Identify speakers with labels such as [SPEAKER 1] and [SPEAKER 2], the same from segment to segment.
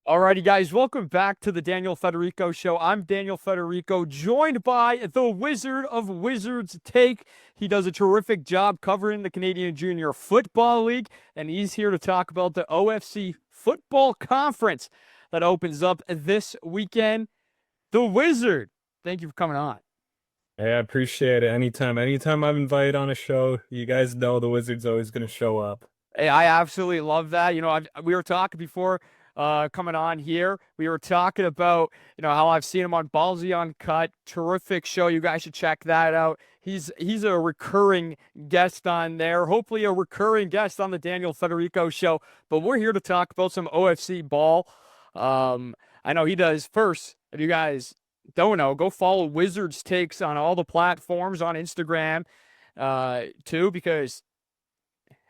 [SPEAKER 1] Alrighty, guys, welcome back to the Daniel Federico Show. I'm Daniel Federico, joined by the Wizard of Wizards Take. He does a terrific job covering the Canadian Junior Football League, and he's here to talk about the OFC Football Conference that opens up this weekend. The Wizard, thank you for coming on.
[SPEAKER 2] Hey, I appreciate it. Anytime I'm invited on a show, you guys know the Wizard's always going to show up.
[SPEAKER 1] Hey, I absolutely love that. We were talking before coming on here. We were talking about, how I've seen him on Ballsy Uncut. Terrific show. You guys should check that out. He's a recurring guest on there. Hopefully a recurring guest on the Daniel Federico show. But we're here to talk about some OFC ball. I know he does first. If you guys don't know, go follow Wizards Takes on all the platforms on Instagram, too, because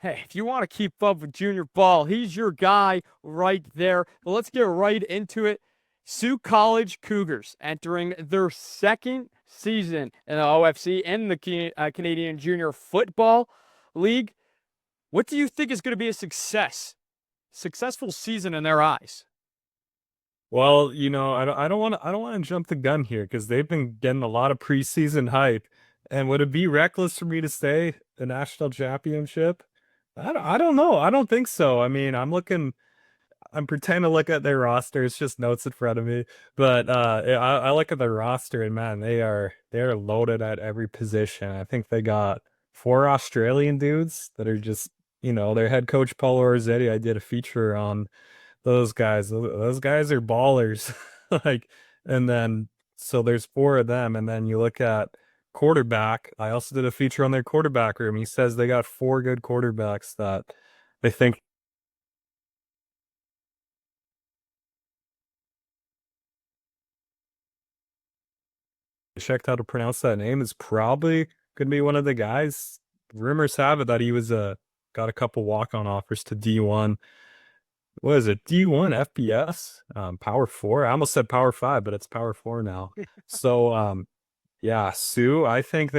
[SPEAKER 1] hey, if you want to keep up with junior ball, he's your guy right there. But let's get right into it. Sioux College Cougars entering their second season in the OFC and the Canadian Junior Football League. What do you think is going to be a successful season in their eyes?
[SPEAKER 2] Well, I don't want to jump the gun here because they've been getting a lot of preseason hype. And would it be reckless for me to say the national championship? I don't know. I don't think so. I mean, I'm pretending to look at their roster. It's just notes in front of me. But I look at their roster and man, they're loaded at every position. I think they got four Australian dudes that are just, their head coach Paulo Rossetti. I did a feature on those guys. Those guys are ballers. Like, and then so there's four of them, and then you look at quarterback. I also did a feature on their quarterback room. He says they got four good quarterbacks that they think checked how to pronounce that name is probably could be one of the guys. Rumors have it that he was got a couple walk-on offers to D1. What is it? D1 FBS? Power 4. I almost said Power 5, but it's Power 4 now. So yeah, Sue, I think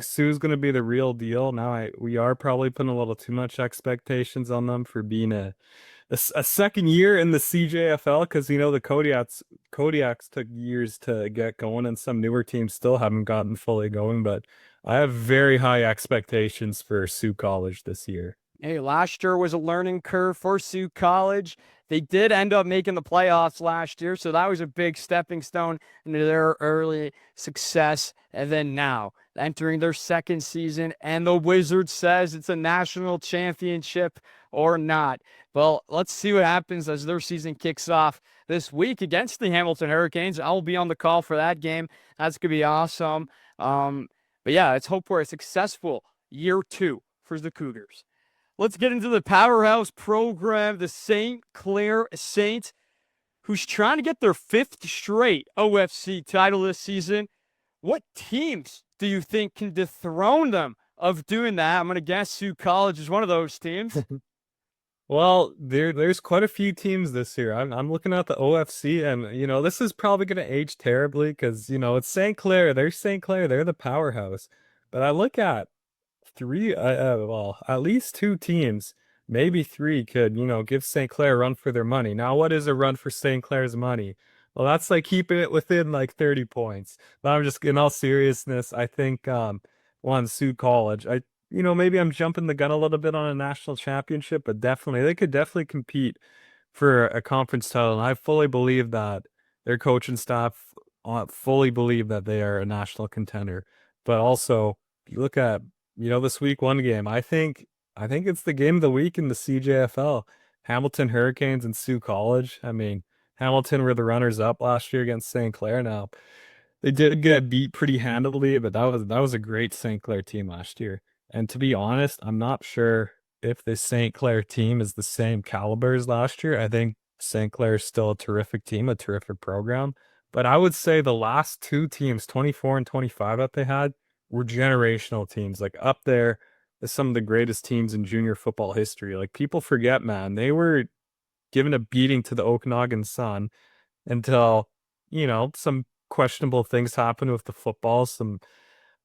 [SPEAKER 2] Sue's gonna be the real deal. Now we are probably putting a little too much expectations on them for being a second year in the CJFL because the Kodiaks took years to get going, and some newer teams still haven't gotten fully going. But I have very high expectations for Sioux College this year.
[SPEAKER 1] Hey, last year was a learning curve for Sioux College. They did end up making the playoffs last year, so that was a big stepping stone into their early success. And then now, entering their second season, and the Wizard says it's a national championship or not. Well, let's see what happens as their season kicks off this week against the Hamilton Hurricanes. I'll be on the call for that game. That's going to be awesome. But yeah, let's hope for a successful year two for the Cougars. Let's get into the powerhouse program, the St. Clair Saints, who's trying to get their fifth straight OFC title this season. What teams do you think can dethrone them of doing that? I'm going to guess Sioux College is one of those teams.
[SPEAKER 2] Well, there's quite a few teams this year. I'm looking at the OFC, and this is probably going to age terribly because it's St. Clair. They're St. Clair. They're the powerhouse. But I look at three, well, at least two teams, maybe three could, give St. Clair a run for their money. Now, what is a run for St. Clair's money? Well, that's like keeping it within like 30 points. But I'm just in all seriousness, I think one Sioux College. Maybe I'm jumping the gun a little bit on a national championship, but definitely they could definitely compete for a conference title. And I fully believe that their coaching staff fully believe that they are a national contender. But also, you look at this week one game. I think it's the game of the week in the CJFL. Hamilton Hurricanes and Sioux College. I mean, Hamilton were the runners up last year against St. Clair. Now they did get beat pretty handily, but that was a great St. Clair team last year. And to be honest, I'm not sure if this St. Clair team is the same caliber as last year. I think St. Clair is still a terrific team, a terrific program. But I would say the last two teams, 24 and 25 that they had, were generational teams, like up there as some of the greatest teams in junior football history. Like people forget, man, they were given a beating to the Okanagan Sun until, some questionable things happened with the football, some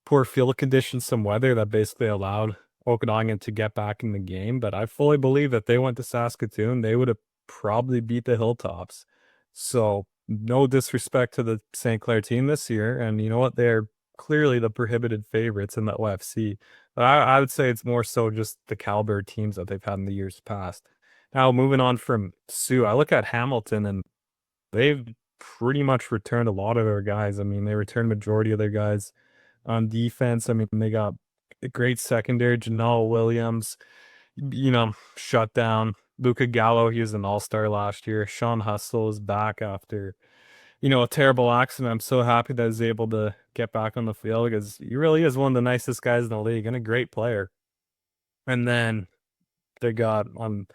[SPEAKER 2] poor field conditions, some weather that basically allowed Okanagan to get back in the game. But I fully believe that they went to Saskatoon, they would have probably beat the Hilltops. So no disrespect to the St. Clair team this year, and you know what? They're clearly the prohibited favorites in the OFC. But I would say it's more so just the caliber teams that they've had in the years past. Now, moving on from Sioux, I look at Hamilton, and they've pretty much returned a lot of their guys. I mean, they returned majority of their guys on defense. I mean, they got a great secondary, Janelle Williams, shut down. Luca Gallo, he was an all-star last year. Sean Hustle is back after, a terrible accident. I'm so happy that he's able to get back on the field because he really is one of the nicest guys in the league and a great player. And then they got on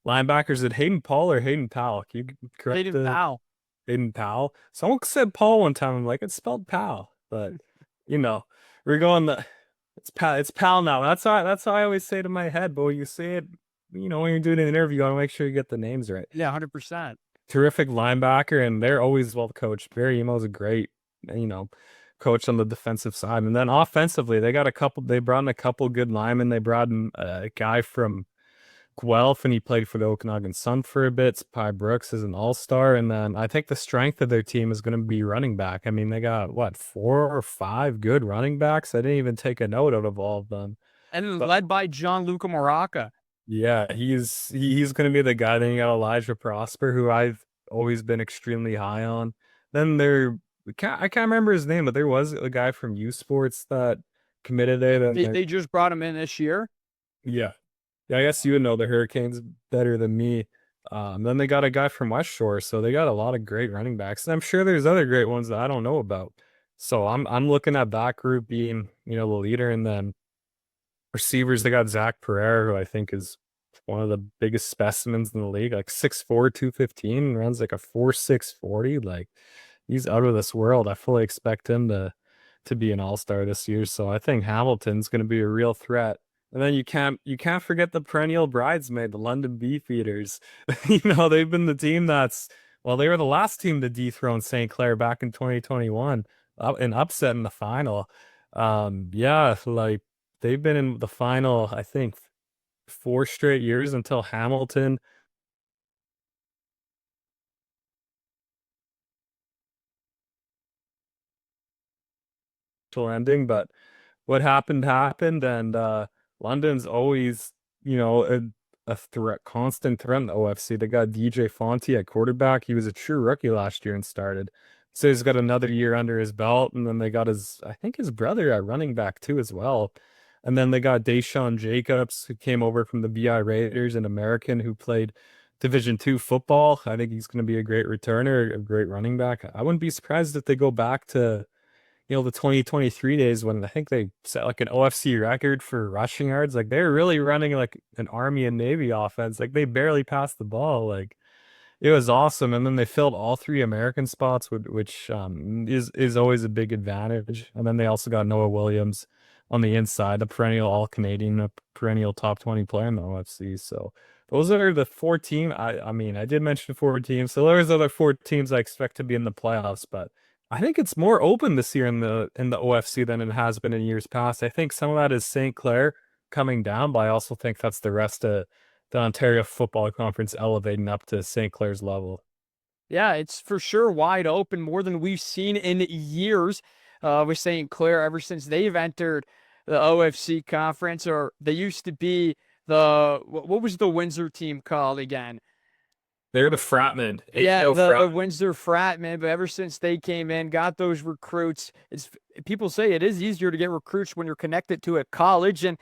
[SPEAKER 2] linebackers, is it Hayden Paul or Hayden Powell? Can you correct
[SPEAKER 1] Hayden Powell.
[SPEAKER 2] Hayden Powell? Someone said Paul one time. I'm like, it's spelled Powell, but you know, we're going the it's Pal now. That's how I always say it in my head. But when you say it, when you're doing an interview, you gotta make sure you get the names right.
[SPEAKER 1] Yeah, 100%.
[SPEAKER 2] Terrific linebacker, and they're always well coached. Barry Emo's a great, coach on the defensive side. And then offensively, they brought in a couple good linemen. They brought in a guy from Guelph, and he played for the Okanagan Sun for a bit. Spy Brooks is an all-star. And then I think the strength of their team is going to be running back. I mean, they got, what, 4 or 5 good running backs? I didn't even take a note out of all of them.
[SPEAKER 1] And led by Gianluca Maraca.
[SPEAKER 2] Yeah, he's going to be the guy. Then you got Elijah Prosper, who I've always been extremely high on. Then I can't remember his name, but there was a guy from U Sports that committed there.
[SPEAKER 1] They just brought him in this year.
[SPEAKER 2] Yeah. Yeah, I guess you would know the Hurricanes better than me. Then they got a guy from West Shore, so they got a lot of great running backs. And I'm sure there's other great ones that I don't know about. So I'm looking at that group being, the leader. And then receivers, they got Zach Pereira, who I think is one of the biggest specimens in the league, like 6'4", 215, runs like a 4.6 40. Like, he's out of this world. I fully expect him to be an all-star this year. So I think Hamilton's going to be a real threat. And then you can't forget the perennial bridesmaid, the London Beefeaters. They've been the team they were the last team to dethrone St. Clair back in 2021, an upset in the final. Like they've been in the final, I think, 4 straight years until Hamilton ending, but what happened, and London's always, a threat, constant threat in the OFC. They got DJ Fonte at quarterback. He was a true rookie last year and started. So he's got another year under his belt, and then they got his brother at running back too as well. And then they got Deshaun Jacobs, who came over from the BI Raiders, an American who played Division II football. I think he's going to be a great returner, a great running back. I wouldn't be surprised if they go back to the 2023 days when I think they set like an OFC record for rushing yards. Like they're really running like an Army and Navy offense. Like they barely passed the ball. Like it was awesome. And then they filled all 3 American spots, which is always a big advantage. And then they also got Noah Williams on the inside, a perennial All-Canadian, a perennial top 20 player in the OFC. So those are the 4 teams. I mean, I did mention 4 teams. So there's other 4 teams I expect to be in the playoffs, but I think it's more open this year in the OFC than it has been in years past. I think some of that is St. Clair coming down, but I also think that's the rest of the Ontario Football Conference elevating up to St. Clair's level.
[SPEAKER 1] Yeah, it's for sure wide open, more than we've seen in years with St. Clair ever since they've entered the OFC conference, or they used to be what was the Windsor team called again?
[SPEAKER 2] They're the Fratmen.
[SPEAKER 1] Yeah, the Windsor Fratmen, but ever since they came in, got those recruits, people say it is easier to get recruits when you're connected to a college, and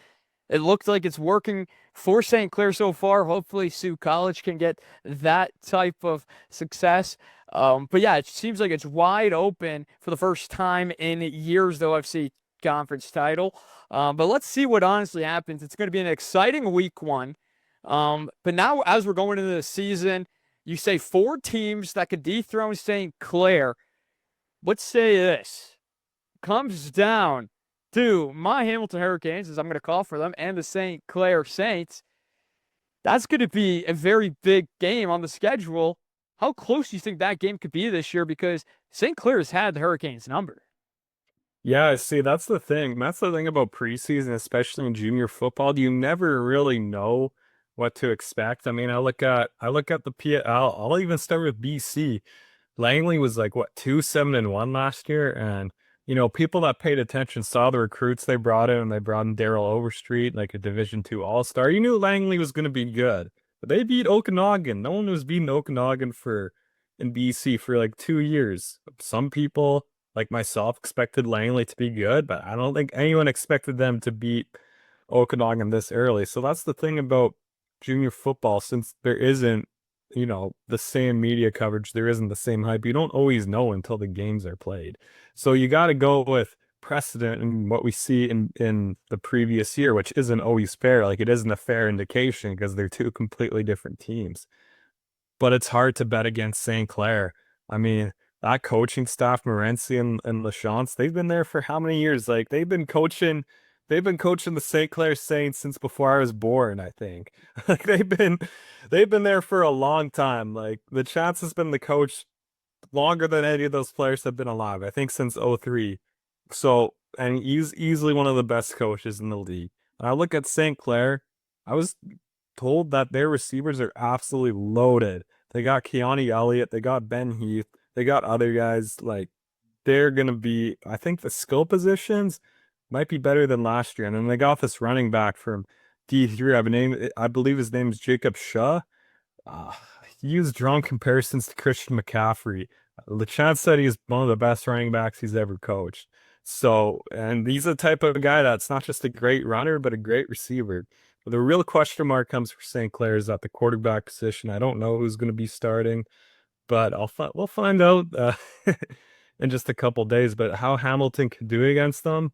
[SPEAKER 1] it looks like it's working for St. Clair so far. Hopefully, Sioux College can get that type of success. But yeah, it seems like it's wide open for the first time in years, the OFC conference title. But let's see what honestly happens. It's going to be an exciting week 1. But now, as we're going into the season, you say 4 teams that could dethrone St. Clair. Let's say this comes down to my Hamilton Hurricanes, as I'm going to call for them, and the St. Clair Saints. That's going to be a very big game on the schedule. How close do you think that game could be this year? Because St. Clair has had the Hurricanes number.
[SPEAKER 2] Yeah, see, that's the thing. That's the thing about preseason, especially in junior football. You never really know what to expect. I mean, I look at the I'll even start with BC. Langley was like what 2-7-1 last year, and people that paid attention saw the recruits they brought in. They brought in Daryl Overstreet, like a Division II All-Star. You knew Langley was going to be good, but they beat Okanagan. No one was beating Okanagan for in BC for like 2 years. Some people, like myself, expected Langley to be good, but I don't think anyone expected them to beat Okanagan this early. So that's the thing about junior football, since there isn't the same media coverage, there isn't the same hype. You don't always know until the games are played. So you got to go with precedent and what we see in the previous year, which isn't always fair. Like it isn't a fair indication because they're two completely different teams. But it's hard to bet against St. Clair. I mean, that coaching staff, Morency and LaChance, they've been there for how many years? Like they've been coaching the St. Clair Saints since before I was born, I think. Like they've been there for a long time. Like the Chance has been the coach longer than any of those players have been alive. I think since '03. So, and he's easily one of the best coaches in the league. When I look at St. Clair, I was told that their receivers are absolutely loaded. They got Keanu Elliott, they got Ben Heath, they got other guys like they're gonna be. I think the skill positions might be better than last year, and then they got this running back from D3. I believe his name is Jacob Shaw. Uh, he used drawn comparisons to Christian McCaffrey. LeChance said he's one of the best running backs he's ever coached. So, and he's the type of guy that's not just a great runner, but a great receiver. But the real question mark comes for St. Clair is at the quarterback position. I don't know who's going to be starting, but we'll find out in just a couple days. But how Hamilton can do against them,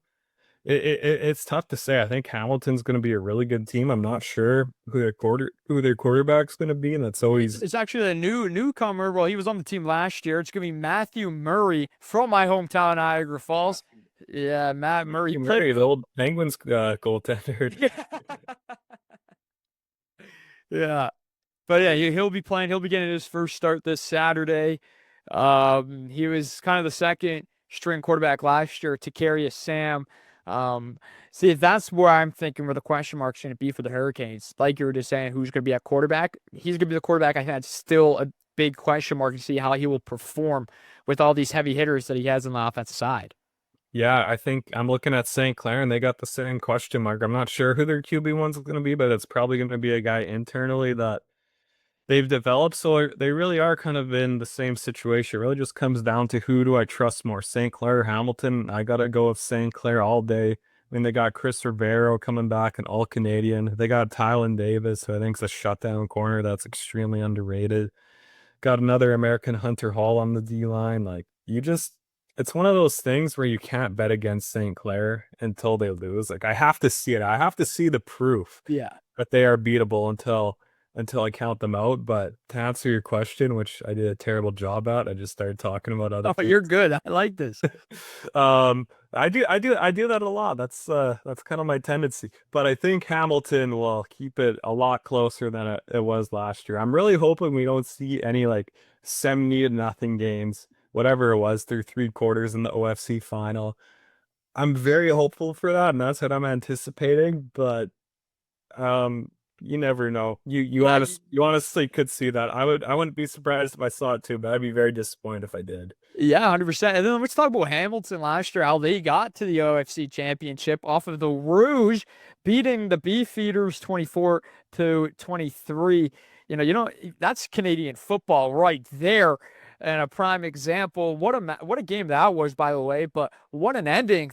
[SPEAKER 2] it's tough to say. I think Hamilton's going to be a really good team. I'm not sure who their quarterback's going to be, and that's always
[SPEAKER 1] It's actually a newcomer. Well, he was on the team last year. It's going to be Matthew Murray from my hometown, Niagara Falls. Yeah, Matt Murray.
[SPEAKER 2] Murray, the old Penguins goaltender.
[SPEAKER 1] Yeah. But yeah, he'll be playing. He'll be getting his first start this Saturday. He was kind of the second string quarterback last year to carry a Sam. See, that's where I'm thinking where the question mark's going to be for the Hurricanes. Like you were just saying, who's going to be at quarterback? He's going to be the quarterback. I think that's still a big question mark to see how he will perform with all these heavy hitters that he has on the offensive side.
[SPEAKER 2] Yeah, I think I'm looking at St. Clair, and they got the same question mark. I'm not sure who their QB1's going to be, but it's probably going to be a guy internally that they've developed. So they really are kind of in the same situation. It really just comes down to who do I trust more, St. Clair or Hamilton? I got to go with St. Clair all day. I mean, they got Chris Rivero coming back, an all-Canadian. They got Tylen Davis, who I think is a shutdown corner that's extremely underrated. Got another American, Hunter Hall, on the D line. Like, it's one of those things where you can't bet against St. Clair until they lose. Like, I have to see it. I have to see the proof
[SPEAKER 1] Yeah.
[SPEAKER 2] that they are beatable until I count them out. But to answer your question, which I did a terrible job at, I just started talking about other
[SPEAKER 1] Oh,
[SPEAKER 2] things.
[SPEAKER 1] you're good. I like this.
[SPEAKER 2] I do that a lot. That's kind of my tendency. But I think Hamilton will keep it a lot closer than it was last year. I'm really hoping we don't see any like 70-0 games, whatever it was, through three quarters in the OFC final. I'm very hopeful for that, and that's what I'm anticipating. But you never know. You honestly could see that. I wouldn't be surprised if I saw it too, but I'd be very disappointed if I did.
[SPEAKER 1] Yeah, 100%. And then let's talk about Hamilton last year, how they got to the OFC championship off of the Rouge beating the Beefeaters 24-23. That's Canadian football right there. And a prime example. What a game that was, by the way, but what an ending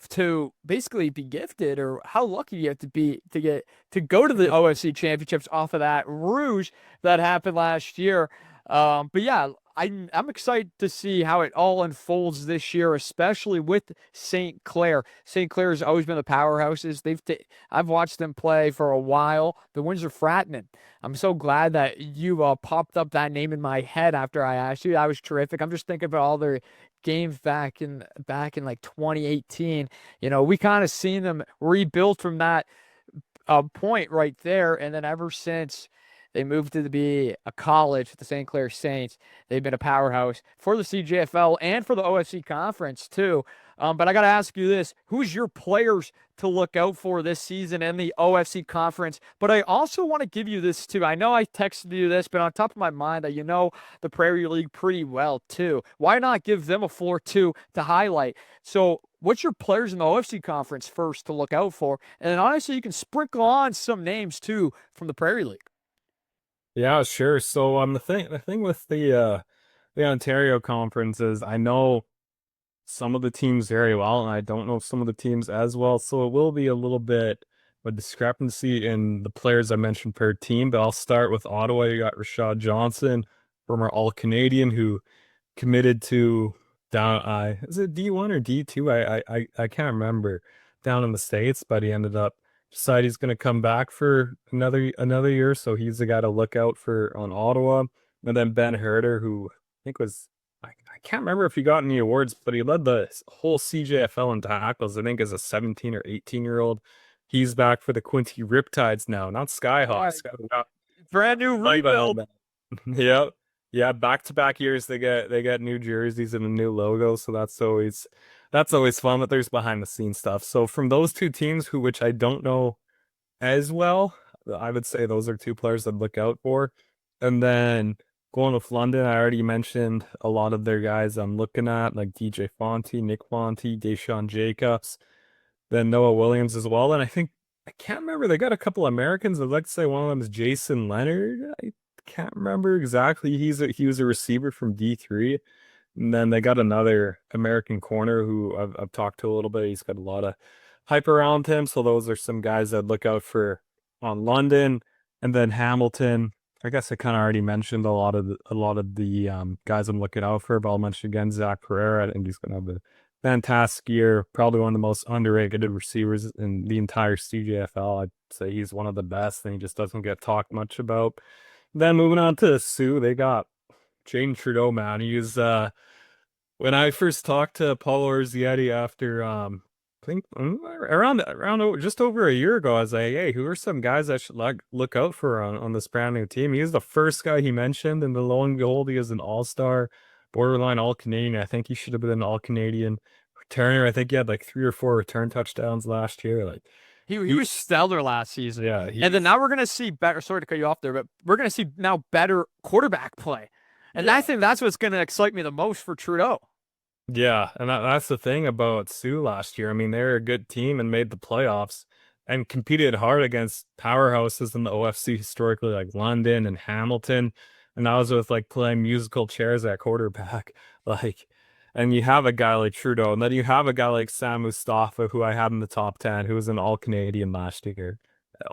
[SPEAKER 1] to basically be gifted, or how lucky you have to be to go to the OFC championships off of that Rouge that happened last year. But yeah, I'm excited to see how it all unfolds this year, especially with St. Clair. St. Clair has always been the powerhouses. I've watched them play for a while. The Windsor Fratmen. I'm so glad that you popped up that name in my head after I asked you. That was terrific. I'm just thinking about all their games back in like 2018. We kind of seen them rebuild from that point right there, and then ever since they moved to be a college with the St. Clair Saints, they've been a powerhouse for the CJFL and for the OFC conference too. But I got to ask you this: who's your players to look out for this season in the OFC conference? But I also want to give you this too. I know I texted you this, but on top of my mind that you know the Prairie League pretty well too. Why not give them a floor too to highlight? So, what's your players in the OFC conference first to look out for? And then honestly, you can sprinkle on some names too from the Prairie League.
[SPEAKER 2] Yeah, sure. So the thing with the Ontario conference is I know some of the teams very well, and I don't know some of the teams as well. So it will be a little bit of a discrepancy in the players I mentioned per team. But I'll start with Ottawa. You got Rashad Johnson, former All Canadian, who committed to down I is it D1 or D2? I can't remember down in the States, but he ended up decided he's gonna come back for another year. So he's the guy to look out for on Ottawa. And then Ben Herter, who I think was I can't remember if he got any awards, but he led the whole CJFL in tackles, I think as a 17 or 18-year-old. He's back for the Quincy Riptides now, not
[SPEAKER 1] Oh,
[SPEAKER 2] Skyhawks. Got
[SPEAKER 1] brand new
[SPEAKER 2] Volleyball.
[SPEAKER 1] rebuild.
[SPEAKER 2] Yep. Yeah, back-to-back years they get new jerseys and a new logo, so that's always fun, but there's behind the scenes stuff. So from those two teams which I don't know as well, I would say those are two players I'd look out for. And then going with London, I already mentioned a lot of their guys I'm looking at, like DJ Fonte, Nick Fonte, Deshaun Jacobs, then Noah Williams as well. And I can't remember, they got a couple Americans. I'd like to say one of them is Jason Leonard. I can't remember exactly. He was a receiver from D3. And then they got another American corner who I've talked to a little bit. He's got a lot of hype around him. So those are some guys I'd look out for on London. And then Hamilton. I guess I kind of already mentioned a lot of the guys I'm looking out for, but I'll mention again Zach Pereira. I think he's gonna have a fantastic year. Probably one of the most underrated receivers in the entire CJFL. I'd say he's one of the best, and he just doesn't get talked much about. Then moving on to Sioux, they got Jane Trudeau, man. He's when I first talked to Paul Orzietti after I think around just over a year ago, I was like, hey, who are some guys I should look out for on this brand new team? He's the first guy he mentioned, and lo and behold, he is an all-star, borderline all-Canadian. I think he should have been an all-Canadian returner. I think he had like 3 or 4 return touchdowns last year. Like
[SPEAKER 1] He was
[SPEAKER 2] he's
[SPEAKER 1] stellar last season.
[SPEAKER 2] yeah,
[SPEAKER 1] And then
[SPEAKER 2] he's
[SPEAKER 1] now we're gonna see better. Sorry to cut you off there, but we're gonna see now better quarterback play, and I
[SPEAKER 2] yeah.
[SPEAKER 1] think that's what's gonna excite me the most for Trudeau.
[SPEAKER 2] Yeah, and that's the thing about Sioux last year. I mean, they're a good team and made the playoffs and competed hard against powerhouses in the OFC historically, like London and Hamilton. And that was with like playing musical chairs at quarterback. Like, and you have a guy like Trudeau, and then you have a guy like Sam Mustafa, who I had in the top 10, who was an all Canadian last year.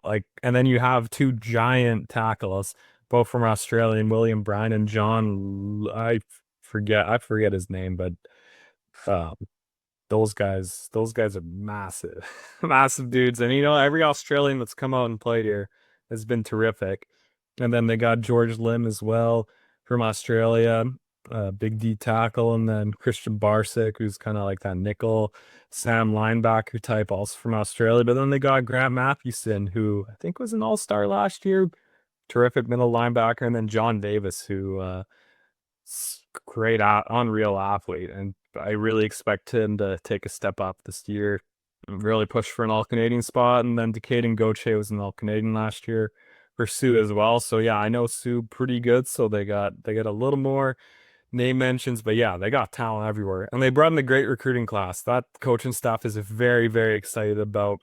[SPEAKER 2] Like, and then you have two giant tackles, both from Australia, and William Bryan and John. I forget his name, but um, those guys are massive, massive dudes. And every Australian that's come out and played here has been terrific. And then they got George Lim as well from Australia, big D tackle, and then Christian Barsick, who's kind of like that nickel Sam linebacker type, also from Australia. But then they got Grant Mathewson, who I think was an all-star last year, terrific middle linebacker, and then John Davis, who great, unreal athlete, and I really expect him to take a step up this year, really push for an All Canadian spot. And then Decaden Gauthier was an All Canadian last year for Sioux as well. So yeah, I know Sioux pretty good, so they got a little more name mentions, but yeah, they got talent everywhere, and they brought in a great recruiting class. That coaching staff is very, very excited about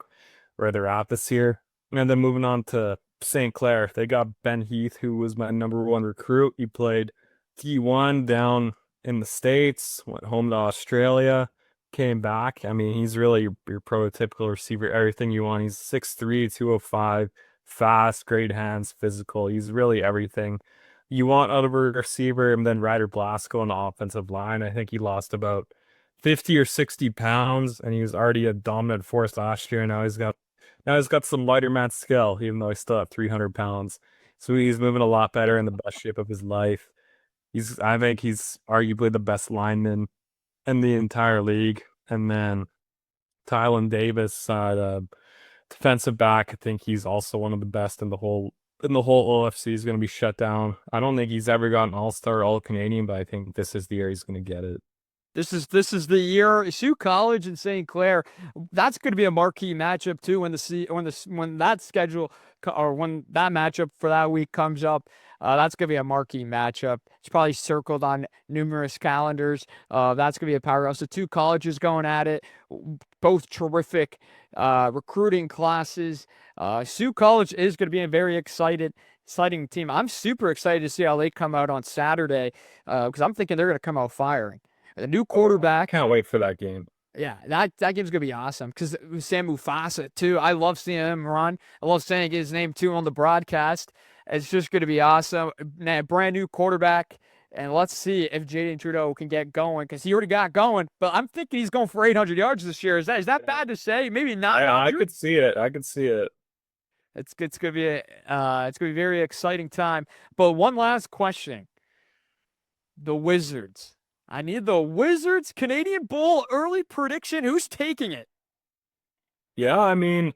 [SPEAKER 2] where they're at this year. And then moving on to St. Clair, they got Ben Heath, who was my number one recruit. He played D1 down in the States, went home to Australia, came back. I mean, he's really your prototypical receiver, everything you want. He's 6'3", 205, fast, great hands, physical. He's really everything you want out of a receiver. And then Ryder Blasco on the offensive line. I think he lost about 50 or 60 pounds, and he was already a dominant force last year. Now he's got some lighter man skill, even though he's still at 300 pounds. So he's moving a lot better in the best shape of his life. I think he's arguably the best lineman in the entire league. And then Tylen Davis, defensive back, I think he's also one of the best in the whole OFC. Is going to be shut down. I don't think he's ever got an All-Star, All Canadian, but I think this is the year he's going to get it.
[SPEAKER 1] This is the year. Sioux College and St. Clair. That's going to be a marquee matchup too when that schedule or when that matchup for that week comes up. That's going to be a marquee matchup. It's probably circled on numerous calendars. That's going to be a powerhouse. The two colleges going at it, both terrific recruiting classes. Sioux College is going to be a very exciting team. I'm super excited to see how they come out on Saturday because I'm thinking they're going to come out firing. The new quarterback.
[SPEAKER 2] Can't wait for that game.
[SPEAKER 1] Yeah, that game's gonna be awesome because Sam Mufasa too. I love seeing him run. I love saying his name too on the broadcast. It's just gonna be awesome. Brand new quarterback, and let's see if Jaden Trudeau can get going because he already got going. But I'm thinking he's going for 800 yards this year. Is that bad to say? Maybe not.
[SPEAKER 2] I could see it. I could see it.
[SPEAKER 1] It's gonna be a very exciting time. But one last question: the Wizards. I need the Wizards Canadian Bowl early prediction. Who's taking it?
[SPEAKER 2] Yeah, I mean,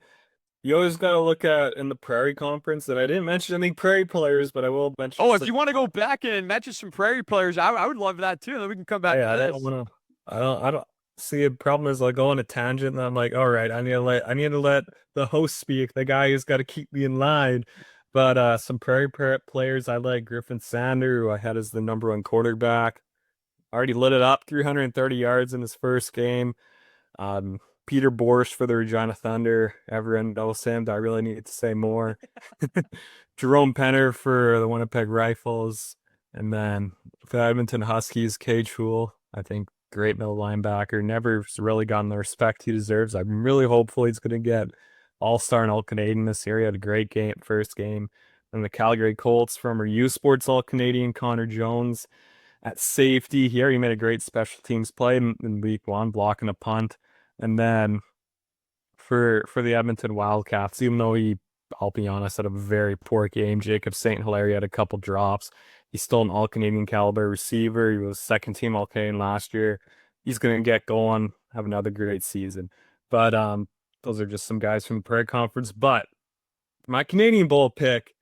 [SPEAKER 2] you always got to look at in the Prairie Conference, and I didn't mention any Prairie players, but I will mention.
[SPEAKER 1] Oh, if you want to go back and mention some Prairie players, I would love that too. Then we can come back
[SPEAKER 2] Yeah,
[SPEAKER 1] to
[SPEAKER 2] I
[SPEAKER 1] this.
[SPEAKER 2] don't want to. I don't see a problem is like go on a tangent, and I'm like, all right, I need to let the host speak, the guy who's got to keep me in line. But some players I like Griffin Sander, who I had as the number one quarterback, already lit it up, 330 yards in his first game. Um, Peter Borscht for the Regina Thunder. Everyone knows him. Do I really need to say more? Jerome Penner for the Winnipeg Rifles. And then for the Edmonton Huskies, Cage Fool. I think great middle linebacker. Never really gotten the respect he deserves. I'm really hopeful he's going to get All-Star and All-Canadian this year. He had a great game, first game. And the Calgary Colts from our U Sports All-Canadian, Connor Jones at safety. Here, he made a great special teams play in week one, blocking a punt. And then for the Edmonton Wildcats, even though I'll be honest, had a very poor game. Jacob St. Hilaire had a couple drops. He's still an all-Canadian caliber receiver. He was second team all-Canadian last year. He's gonna get going, have another great season. But those are just some guys from the Prairie Conference. But my Canadian Bowl pick,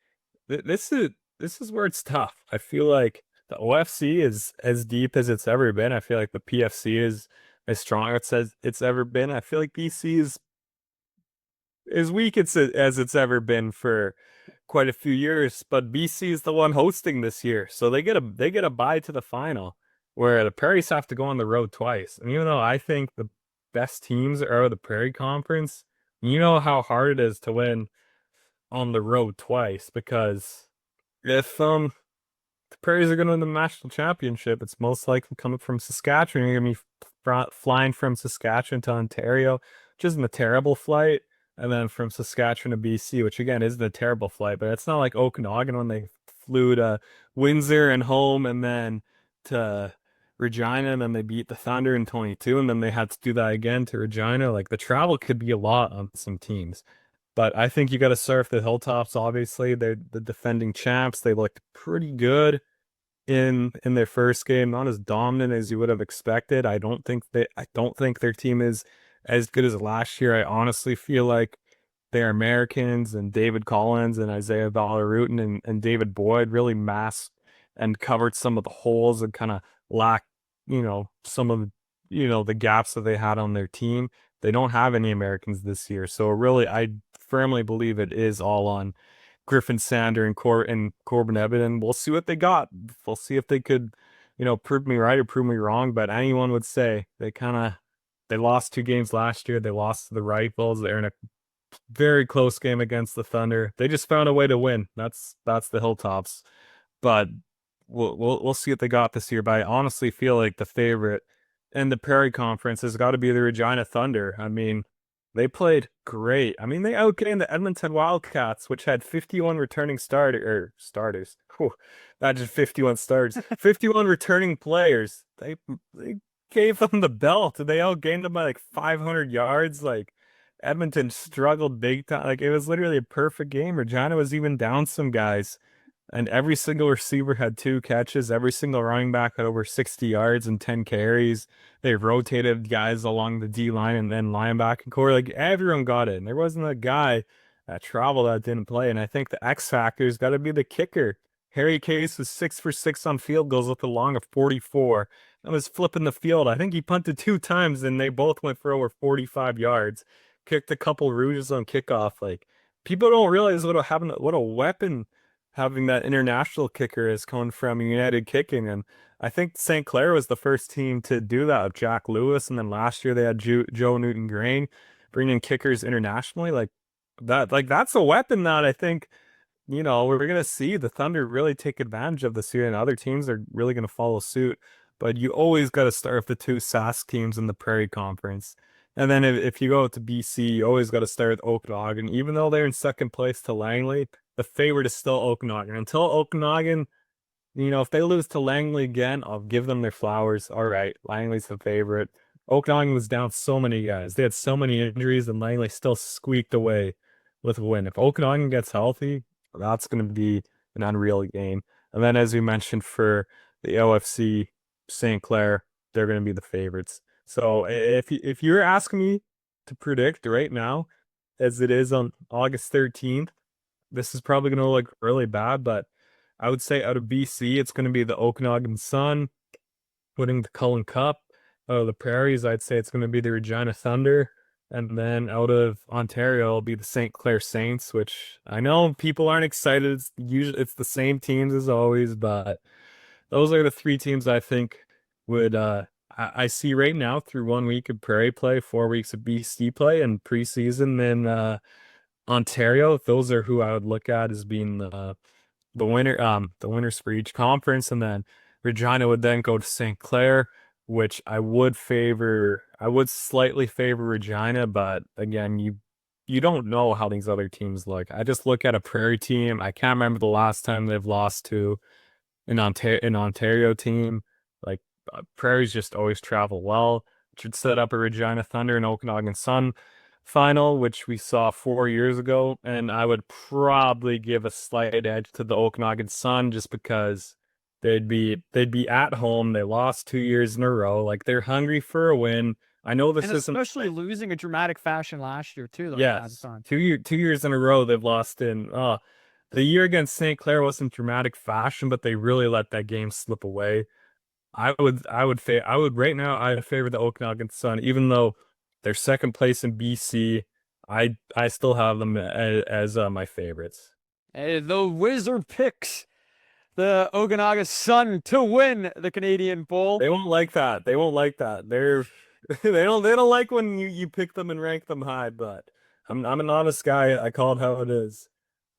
[SPEAKER 2] this is where it's tough. I feel like the OFC is as deep as it's ever been. I feel like the PFC is as strong as it's ever been. I feel like BC is as weak as it's ever been for quite a few years, but BC is the one hosting this year, so they get a bye to the final, where the Prairies have to go on the road twice. And even though I think the best teams are out of the Prairie Conference, you know how hard it is to win on the road twice because if the Prairies are going to win the national championship, it's most likely coming from Saskatchewan. You're going to be flying from Saskatchewan to Ontario, which isn't a terrible flight, and then from Saskatchewan to BC, which again isn't a terrible flight, but it's not like Okanagan when they flew to Windsor and home and then to Regina, and then they beat the Thunder in 22, and then they had to do that again to Regina. Like the travel could be a lot on some teams. But I think you got to surf the hilltops. Obviously, they're the defending champs. They looked pretty good in their first game, not as dominant as you would have expected. I don't think their team is as good as last year. I honestly feel like they're Americans and David Collins and Isaiah Valarutin and David Boyd really masked and covered some of the holes and kind of lacked, some of the gaps that they had on their team. They don't have any Americans this year. So really I firmly believe it is all on Griffin Sander and Corbin Ebbington. We'll see what they got. We'll see if they could, prove me right or prove me wrong. But anyone would say they lost two games last year. They lost to the Rifles. They're in a very close game against the Thunder. They just found a way to win. That's the Hilltops. But we'll see what they got this year. But I honestly feel like the favorite in the Prairie Conference has got to be the Regina Thunder. I mean, they played great. I mean, they outgained the Edmonton Wildcats, which had 51 returning starters. Whew, not just 51 starters, 51 returning players. They gave them the belt, and they outgained them by like 500 yards. Like Edmonton struggled big time. Like it was literally a perfect game. Regina was even down some guys, and every single receiver had two catches. Every single running back had over 60 yards and 10 carries. They rotated guys along the D line and then linebacking core. Like everyone got it. And there wasn't a guy that traveled that didn't play. And I think the X factor's got to be the kicker. Harry Case was 6 for 6 on field goals with a long of 44. I was flipping the field. I think he punted 2 times and they both went for over 45 yards. Kicked a couple rouges on kickoff. Like people don't realize what a weapon having that international kicker is coming from United Kicking. And I think St. Clair was the first team to do that with Jack Lewis, and then last year they had Joe Newton Grain bringing kickers internationally. That's a weapon that I think we're going to see the Thunder really take advantage of this year, and other teams are really going to follow suit. But you always got to start with the two Sask teams in the Prairie Conference. And then if you go to BC, you always got to start with Okanagan. Even though they're in second place to Langley, the favorite is still Okanagan. Until Okanagan, if they lose to Langley again, I'll give them their flowers. All right, Langley's the favorite. Okanagan was down so many guys. They had so many injuries, and Langley still squeaked away with a win. If Okanagan gets healthy, that's going to be an unreal game. And then, as we mentioned, for the OFC, St. Clair, they're going to be the favorites. So if you're asking me to predict right now, as it is on August 13th, this is probably going to look really bad, but I would say out of BC, it's going to be the Okanagan Sun winning the Cullen Cup. Out of the Prairies, I'd say it's going to be the Regina Thunder. And then out of Ontario, it'll be the St. Clair Saints, which I know people aren't excited. It's the same teams as always, but those are the three teams I think would I see right now through 1 week of Prairie play, 4 weeks of BC play, and preseason in Ontario. Those are who I would look at as being the winners for each conference, and then Regina would then go to St. Clair, which I would slightly favor Regina, but again, you don't know how these other teams look. I just look at a Prairie team. I can't remember the last time they've lost to an Ontario team. Like Prairie's just always travel well. Should set up a Regina Thunder and Okanagan Sun final, which we saw 4 years ago, and I would probably give a slight edge to the Okanagan Sun just because they'd be at home. They lost 2 years in a row. Like they're hungry for a win. I know this
[SPEAKER 1] And
[SPEAKER 2] isn't
[SPEAKER 1] especially losing a dramatic fashion last year too, though.
[SPEAKER 2] yes, 2 years in a row they've lost in. The year against St. Clair wasn't dramatic fashion, but they really let that game slip away. I would right now I favor the Okanagan Sun, even though they're second place in BC. I still have them as my favorites.
[SPEAKER 1] The Wizard picks the Okanagan Sun to win the Canadian Bowl.
[SPEAKER 2] They won't like that. They won't like that. They don't like when you pick them and rank them high, but I'm an honest guy. I call it how it is.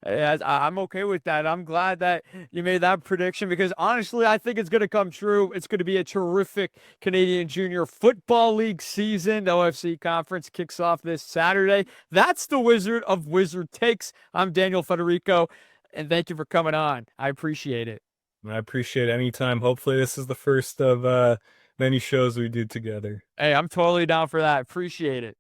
[SPEAKER 1] I'm okay with that. I'm glad that you made that prediction because honestly, I think it's going to come true. It's going to be a terrific Canadian Junior Football League season. The OFC Conference kicks off this Saturday. That's the Wizard of Wizard Takes. I'm Daniel Federico, and thank you for coming on. I appreciate it.
[SPEAKER 2] I appreciate any time. Hopefully, this is the first of many shows we do together.
[SPEAKER 1] Hey, I'm totally down for that. Appreciate it.